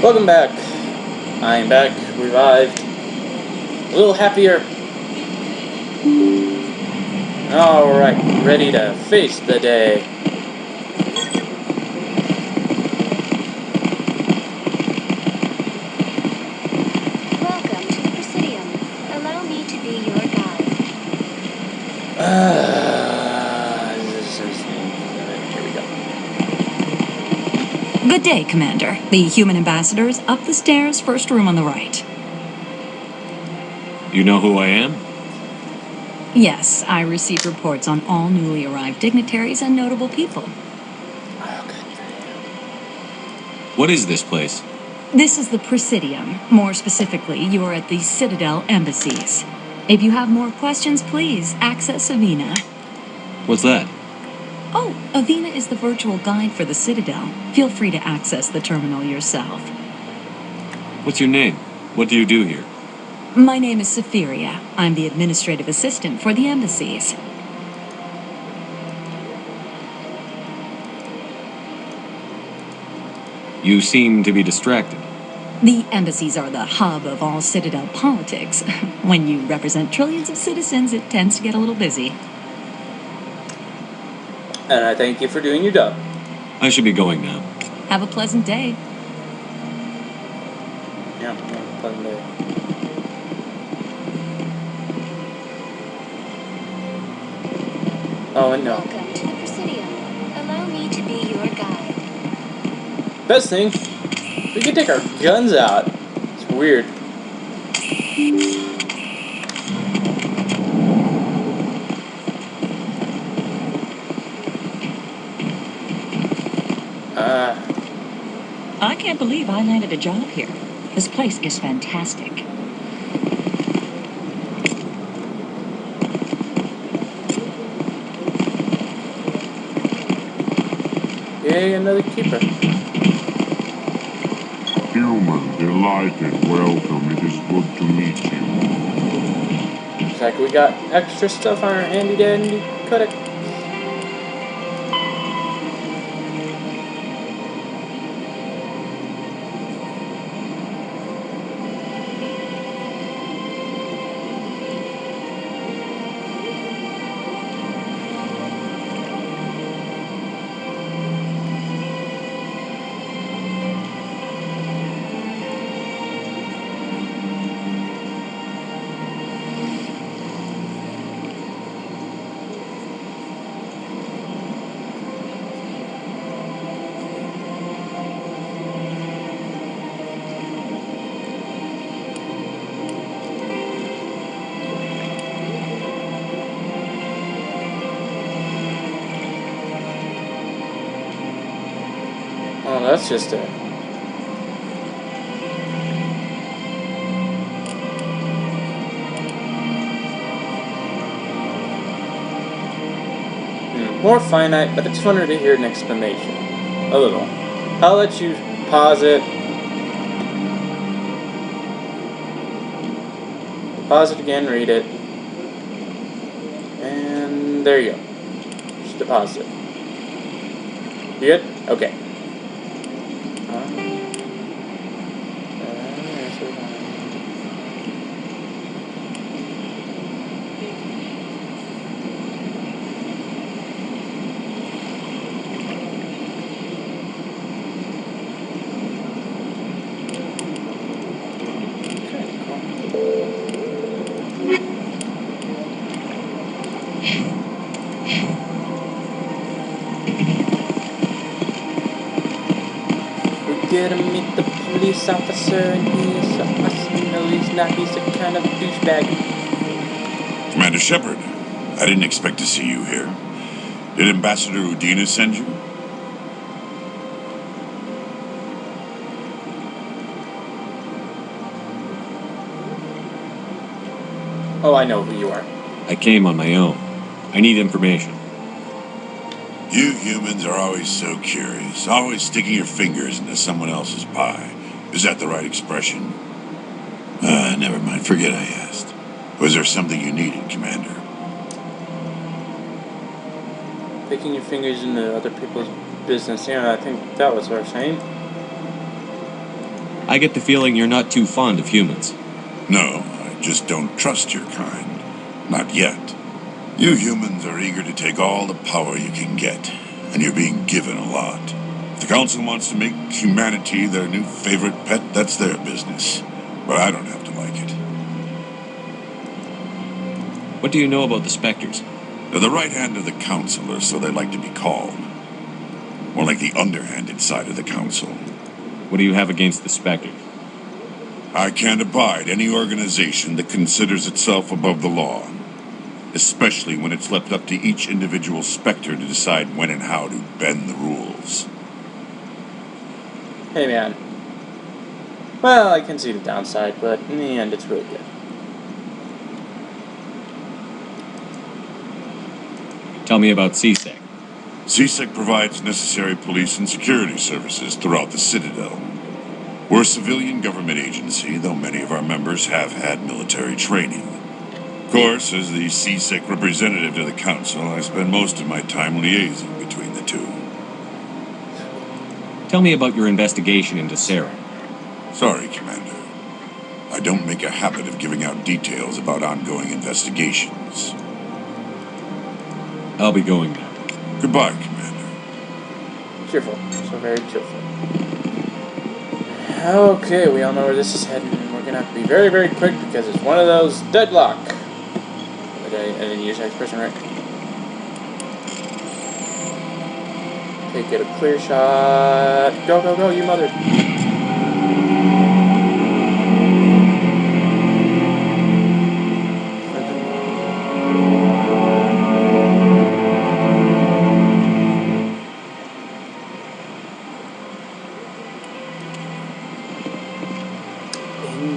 Welcome back. I am back, revived, a little happier. Alright, ready to face the day. Welcome to the Presidium. Allow me to be your guide. Here we go. Good day, Commander. The human ambassador is up the stairs, first room on the right. You know who I am? Yes, I receive reports on all newly arrived dignitaries and notable people. What is this place? This is the Presidium. More specifically, you are at the Citadel embassies. If you have more questions, please access Avena. What's that? Oh, Avena is the virtual guide for the Citadel. Feel free to access the terminal yourself. What's your name? What do you do here? My name is Saphiria. I'm the administrative assistant for the embassies. You seem to be distracted. The embassies are the hub of all Citadel politics. When you represent trillions of citizens, it tends to get a little busy. And I thank you for doing your job. I should be going now. Have a pleasant day. Yeah, pleasant day. Oh, and no. Welcome to the Presidium. Allow me to be your guide. Best thing, we can take our guns out. It's weird. I can't believe I landed a job here. This place is fantastic. Yay, another keeper. Human, delighted, welcome. It is good to meet you. Looks like we got extra stuff on our handy dandy codex. Oh, that's just it. More finite, but it's funner to hear an explanation. A little. I'll let you pause it. Pause it again, read it. And there you go. Just deposit it. You good? Okay. We're gonna meet the police officer, and he's awesome. No, he's not. He's a kind of douchebag. Commander Shepard, I didn't expect to see you here. Did Ambassador Udina send you? Oh, I know who you are. I came on my own. I need information. You humans are always so curious, always sticking your fingers into someone else's pie. Is that the right expression? Never mind, forget I asked. Was there something you needed, Commander? Picking your fingers into other people's business. Yeah, I think that was what I was saying. I get the feeling you're not too fond of humans. No, I just don't trust your kind. Not yet. You humans are eager to take all the power you can get, and you're being given a lot. If the council wants to make humanity their new favorite pet, that's their business. But I don't have to like it. What do you know about the Spectres? They're the right hand of the council, or so they like to be called. More like the underhanded side of the council. What do you have against the Spectres? I can't abide any organization that considers itself above the law. Especially when it's left up to each individual Spectre to decide when and how to bend the rules. Hey, man. Well, I can see the downside, but in the end, it's really good. Tell me about CSEC. CSEC provides necessary police and security services throughout the Citadel. We're a civilian government agency, though many of our members have had military training. Of course, as the CSEC representative to the Council, I spend most of my time liaising between the two. Tell me about your investigation into Sarah. Sorry, Commander. I don't make a habit of giving out details about ongoing investigations. I'll be going now. Goodbye, Commander. Cheerful. So very cheerful. Okay, we all know where this is heading, and we're gonna have to be very, very quick because it's one of those deadlock. I didn't use that expression right. Okay, get a clear shot. Go, go, go, you mother.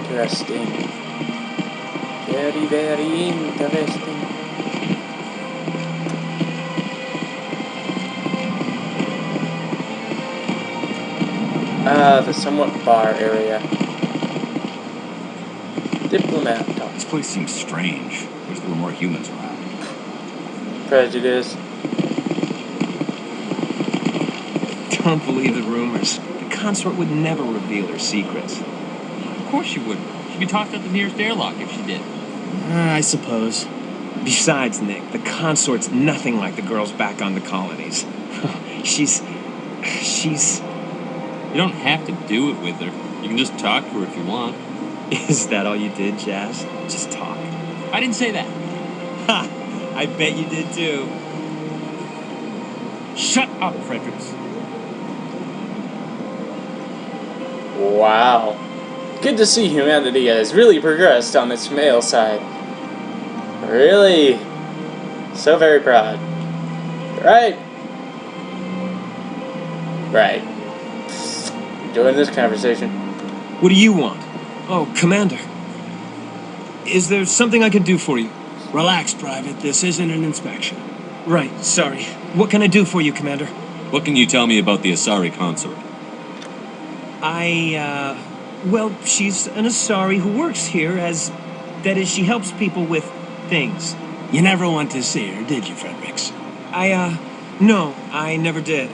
Interesting. Very, very interesting. The somewhat bar area. Diplomat talk. This place seems strange. Wish there were more humans around. Prejudice. Don't believe the rumors. The consort would never reveal her secrets. Of course she would. She'd be tossed out the nearest airlock if she did. I suppose. Besides, Nick, the consort's nothing like the girls back on the colonies. She's... You don't have to do it with her. You can just talk to her if you want. Is that all you did, Jazz? Just talk? I didn't say that. Ha! I bet you did too. Shut up, Fredericks. Wow. Good to see humanity has really progressed on its male side. Really. So very proud. Right? Right. Enjoying this conversation. What do you want? Oh, Commander. Is there something I can do for you? Relax, Private. This isn't an inspection. Right, sorry. What can I do for you, Commander? What can you tell me about the Asari consort? Well, she's an Asari who works here as... That is, she helps people with things. You never went to see her, did you, Fredericks? No, I never did.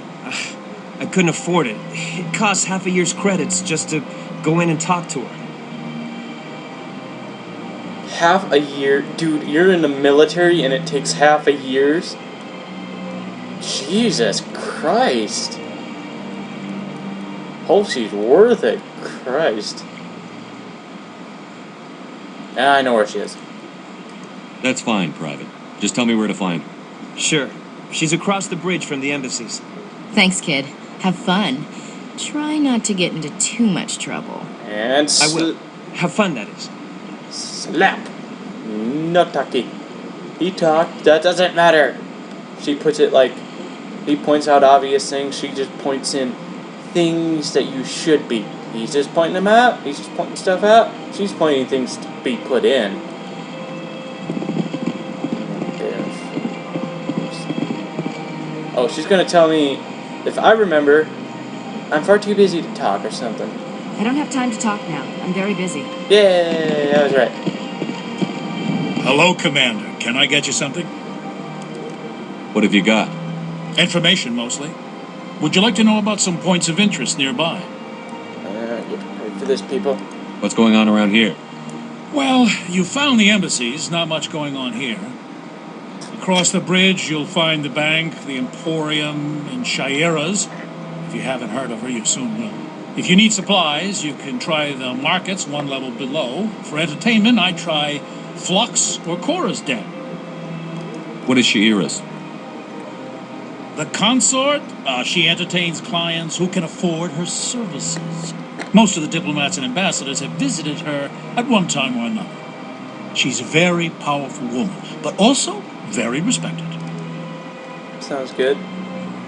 I couldn't afford it. It costs half a year's credits just to go in and talk to her. Half a year? Dude, you're in the military and it takes half a year's? Jesus Christ. Hope she's worth it. Christ. I know where she is. That's fine, Private. Just tell me where to find her. Sure. She's across the bridge from the embassies. Thanks, kid. Have fun. Try not to get into too much trouble. And I will. Have fun, that is. Slap. No talking. He talked. That doesn't matter. She puts it like... He points out obvious things. She just points in things that you should be. He's just pointing them out. He's just pointing stuff out. She's pointing things to be put in. Oh, she's gonna tell me if I remember. I'm far too busy to talk or something. I don't have time to talk now. I'm very busy. Yay, I was right. Hello, Commander. Can I get you something? What have you got? Information, mostly. Would you like to know about some points of interest nearby? Get prepared for this, people. What's going on around here? Well, you found the embassies. Not much going on here. Across the bridge, you'll find the bank, the Emporium, and Shaira's. If you haven't heard of her, you soon will. If you need supplies, you can try the markets one level below. For entertainment, I try Flux or Cora's Den. What is Shaira's? The consort, she entertains clients who can afford her services. Most of the diplomats and ambassadors have visited her at one time or another. She's a very powerful woman, but also very respected. Sounds good.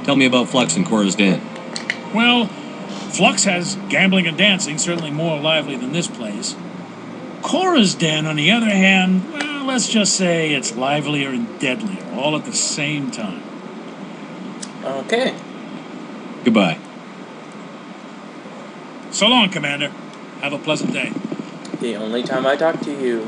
Tell me about Flux and Cora's Den. Well, Flux has gambling and dancing, certainly more lively than this place. Cora's Den, on the other hand, well, let's just say it's livelier and deadlier, all at the same time. Okay. Goodbye. So long, Commander. Have a pleasant day. The only time I talk to you.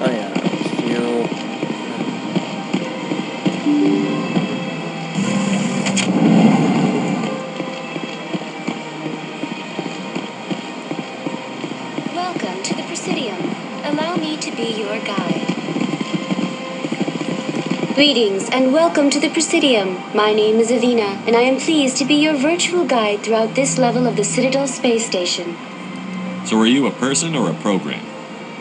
Oh yeah, it's you. Welcome to the Presidium. Allow me to be your guide. Greetings and welcome to the Presidium. My name is Avina, and I am pleased to be your virtual guide throughout this level of the Citadel Space Station. So are you a person or a program?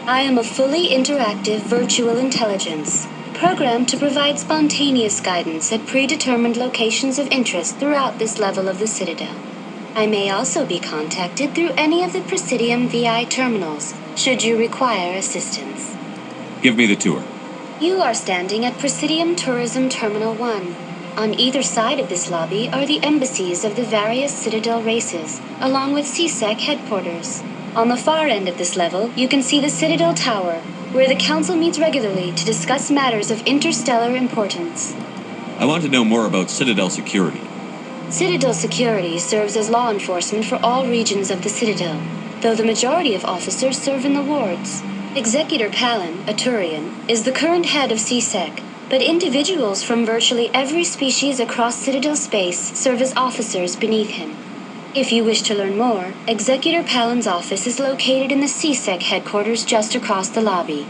I am a fully interactive virtual intelligence, programmed to provide spontaneous guidance at predetermined locations of interest throughout this level of the Citadel. I may also be contacted through any of the Presidium VI terminals, should you require assistance. Give me the tour. You are standing at Presidium Tourism Terminal 1. On either side of this lobby are the embassies of the various Citadel races, along with CSEC headquarters. On the far end of this level, you can see the Citadel Tower, where the Council meets regularly to discuss matters of interstellar importance. I want to know more about Citadel security. Citadel security serves as law enforcement for all regions of the Citadel, though the majority of officers serve in the wards. Executor Palin, a Turian, is the current head of CSEC, but individuals from virtually every species across Citadel space serve as officers beneath him. If you wish to learn more, Executor Palin's office is located in the CSEC headquarters just across the lobby.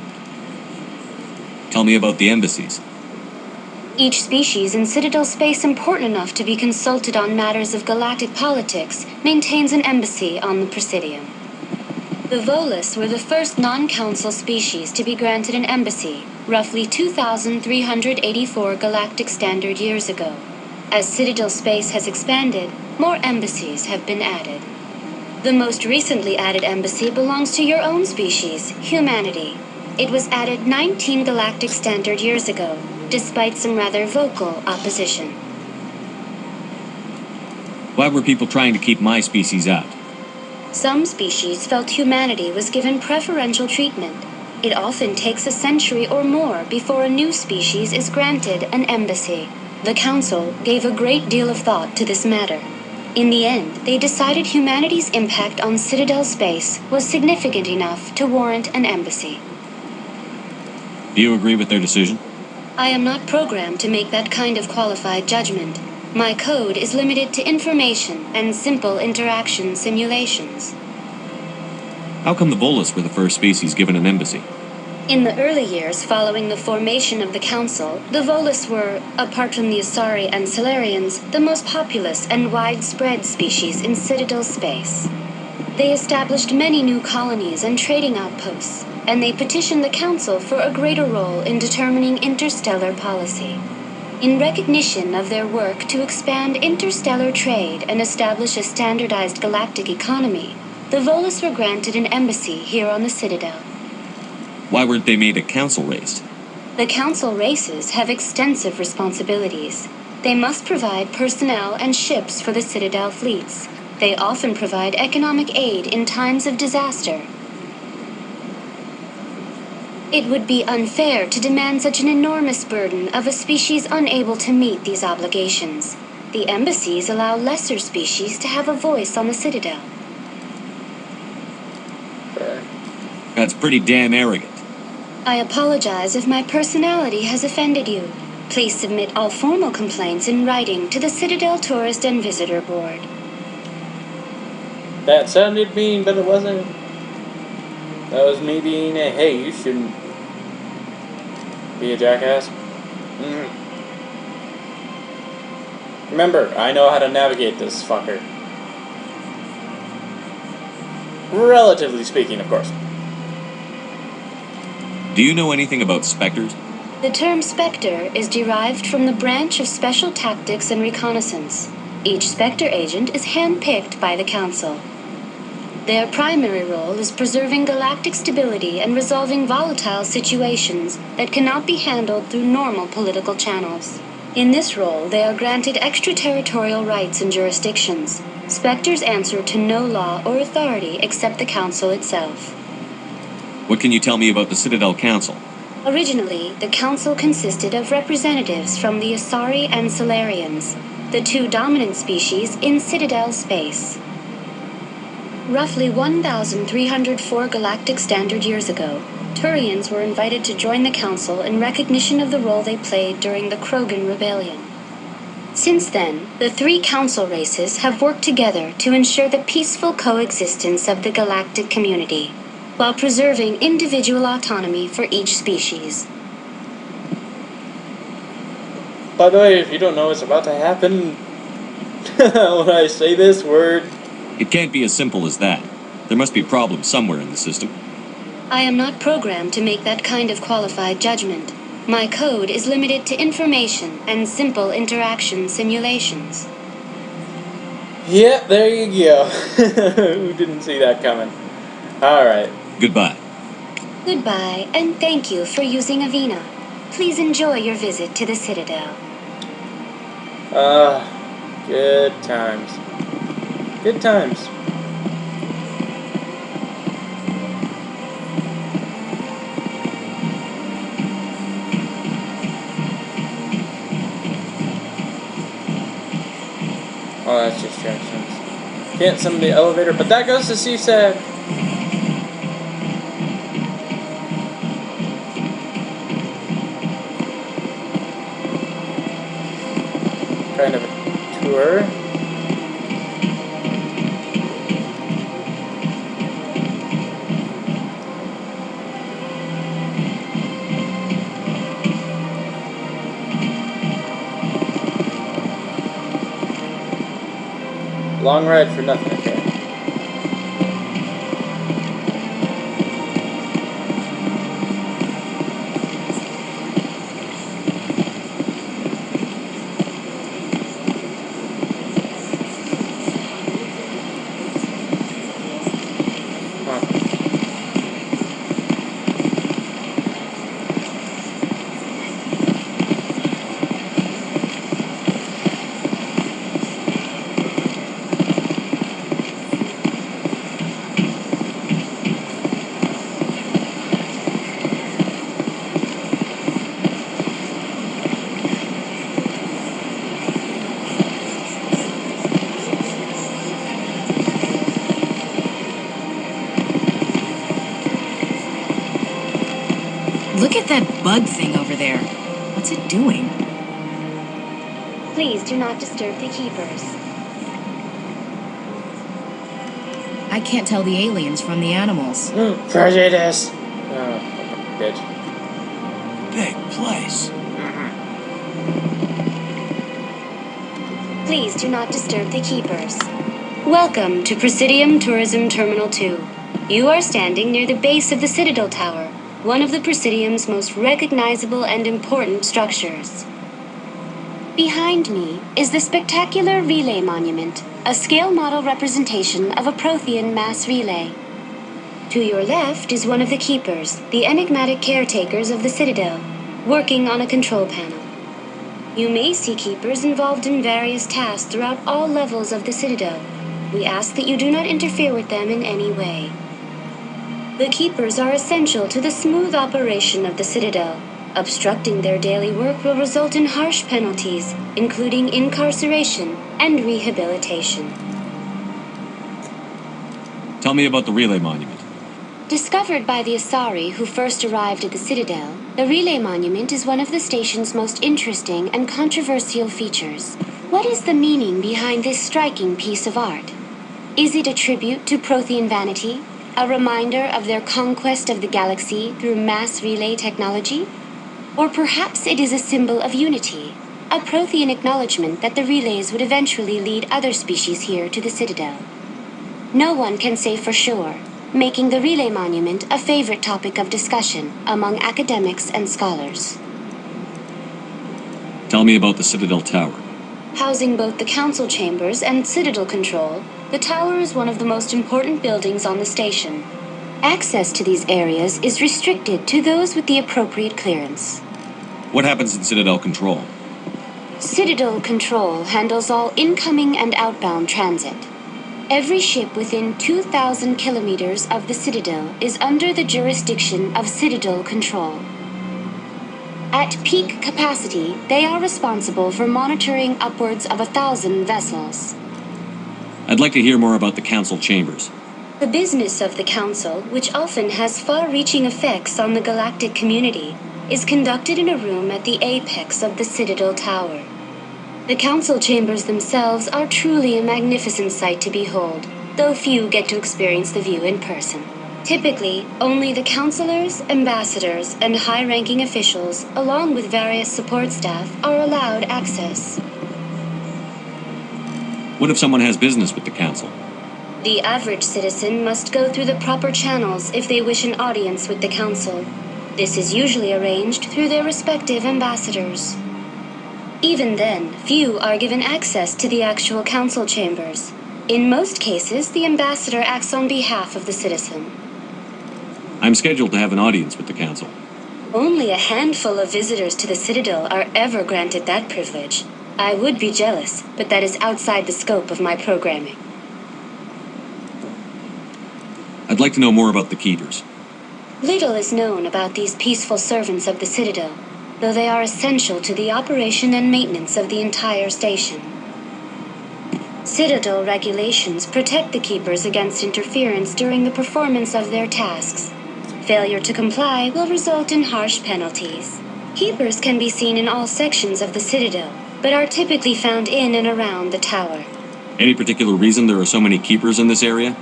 Tell me about the embassies. Each species in Citadel space important enough to be consulted on matters of galactic politics maintains an embassy on the Presidium. The Volus were the first non-council species to be granted an embassy, roughly 2,384 galactic standard years ago. As Citadel space has expanded, more embassies have been added. The most recently added embassy belongs to your own species, humanity. It was added 19 galactic standard years ago, despite some rather vocal opposition. Why were people trying to keep my species out? Some species felt humanity was given preferential treatment. It often takes a century or more before a new species is granted an embassy. The Council gave a great deal of thought to this matter. In the end, they decided humanity's impact on Citadel space was significant enough to warrant an embassy. Do you agree with their decision? I am not programmed to make that kind of qualified judgment. My code is limited to information and simple interaction simulations. How come the Volus were the first species given an embassy? In the early years following the formation of the Council, the Volus were, apart from the Asari and Solarians, the most populous and widespread species in Citadel space. They established many new colonies and trading outposts, and they petitioned the Council for a greater role in determining interstellar policy. In recognition of their work to expand interstellar trade and establish a standardized galactic economy, the Volus were granted an embassy here on the Citadel. Why weren't they made a council race? The Council races have extensive responsibilities. They must provide personnel and ships for the Citadel fleets. They often provide economic aid in times of disaster. It would be unfair to demand such an enormous burden of a species unable to meet these obligations. The embassies allow lesser species to have a voice on the Citadel. That's pretty damn arrogant. I apologize if my personality has offended you. Please submit all formal complaints in writing to the Citadel Tourist and Visitor Board. That sounded mean, but it wasn't. That was me being a, hey, you shouldn't be a jackass. Remember, I know how to navigate this fucker. Relatively speaking, of course. Do you know anything about specters? The term Spectre is derived from the branch of Special Tactics and Reconnaissance. Each Spectre agent is handpicked by the Council. Their primary role is preserving galactic stability and resolving volatile situations that cannot be handled through normal political channels. In this role, they are granted extraterritorial rights and jurisdictions. Spectres answer to no law or authority except the Council itself. What can you tell me about the Citadel Council? Originally, the Council consisted of representatives from the Asari and Solarians, the two dominant species in Citadel space. Roughly 1,304 galactic standard years ago, Turians were invited to join the Council in recognition of the role they played during the Krogan Rebellion. Since then, the three Council races have worked together to ensure the peaceful coexistence of the galactic community, while preserving individual autonomy for each species. By the way, if you don't know what's about to happen when I say this word... It can't be as simple as that. There must be problems somewhere in the system. I am not programmed to make that kind of qualified judgment. My code is limited to information and simple interaction simulations. Yeah, there you go. Who didn't see that coming? Alright. Goodbye. Goodbye, and thank you for using Avina. Please enjoy your visit to the Citadel. Good times. Good times. Oh, that's distractions. Can't summon the elevator, but that goes to CSAC. Kind of a tour. Long ride for nothing, okay. Look at that bug thing over there. What's it doing? Please do not disturb the keepers. I can't tell the aliens from the animals. Prejudice! Oh, bitch. Big place. Please do not disturb the keepers. Welcome to Presidium Tourism Terminal 2. You are standing near the base of the Citadel Tower, one of the Presidium's most recognizable and important structures. Behind me is the spectacular Relay Monument, a scale model representation of a Prothean mass relay. To your left is one of the Keepers, the enigmatic caretakers of the Citadel, working on a control panel. You may see Keepers involved in various tasks throughout all levels of the Citadel. We ask that you do not interfere with them in any way. The Keepers are essential to the smooth operation of the Citadel. Obstructing their daily work will result in harsh penalties, including incarceration and rehabilitation. Tell me about the Relay Monument. Discovered by the Asari who first arrived at the Citadel, the Relay Monument is one of the station's most interesting and controversial features. What is the meaning behind this striking piece of art? Is it a tribute to Prothean vanity, a reminder of their conquest of the galaxy through mass relay technology? Or perhaps it is a symbol of unity, a Prothean acknowledgement that the relays would eventually lead other species here to the Citadel. No one can say for sure, making the Relay Monument a favorite topic of discussion among academics and scholars. Tell me about the Citadel Tower. Housing both the council chambers and Citadel control, the tower is one of the most important buildings on the station. Access to these areas is restricted to those with the appropriate clearance. What happens in Citadel Control? Citadel Control handles all incoming and outbound transit. Every ship within 2,000 kilometers of the Citadel is under the jurisdiction of Citadel Control. At peak capacity, they are responsible for monitoring upwards of 1,000 vessels. I'd like to hear more about the Council Chambers. The business of the Council, which often has far-reaching effects on the galactic community, is conducted in a room at the apex of the Citadel Tower. The council chambers themselves are truly a magnificent sight to behold, though few get to experience the view in person. Typically, only the councilors, ambassadors, and high-ranking officials, along with various support staff, are allowed access. What if someone has business with the Council? The average citizen must go through the proper channels if they wish an audience with the council. This is usually arranged through their respective ambassadors. Even then, few are given access to the actual council chambers. In most cases, the ambassador acts on behalf of the citizen. I'm scheduled to have an audience with the Council. Only a handful of visitors to the Citadel are ever granted that privilege. I would be jealous, but that is outside the scope of my programming. I'd like to know more about the Keepers. Little is known about these peaceful servants of the Citadel, though they are essential to the operation and maintenance of the entire station. Citadel regulations protect the Keepers against interference during the performance of their tasks. Failure to comply will result in harsh penalties. Keepers can be seen in all sections of the Citadel, but are typically found in and around the tower. Any particular reason there are so many Keepers in this area?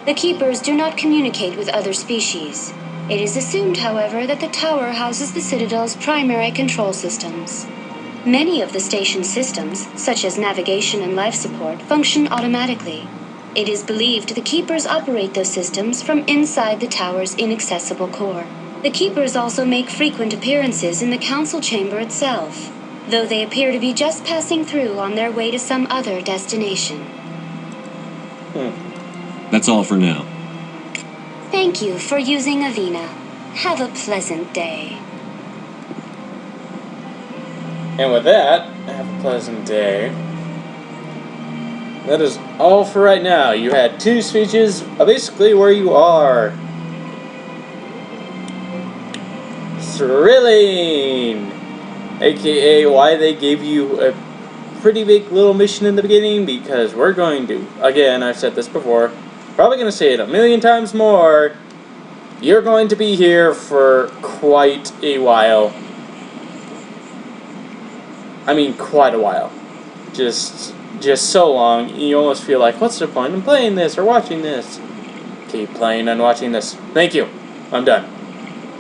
The Keepers do not communicate with other species. It is assumed, however, that the tower houses the Citadel's primary control systems. Many of the station's systems, such as navigation and life support, function automatically. It is believed the Keepers operate those systems from inside the tower's inaccessible core. The Keepers also make frequent appearances in the council chamber itself, though they appear to be just passing through on their way to some other destination. That's all for now. Thank you for using Avina. Have a pleasant day. And with that, have a pleasant day. That is all for right now. You had 2 speeches, basically where you are. Thrilling! AKA why they gave you a pretty big little mission in the beginning, because we're going to, again, I've said this before, probably going to say it a million times more, you're going to be here for quite a while. I mean, quite a while. Just so long, you almost feel like, what's the point in playing this or watching this? Keep playing and watching this. Thank you. I'm done.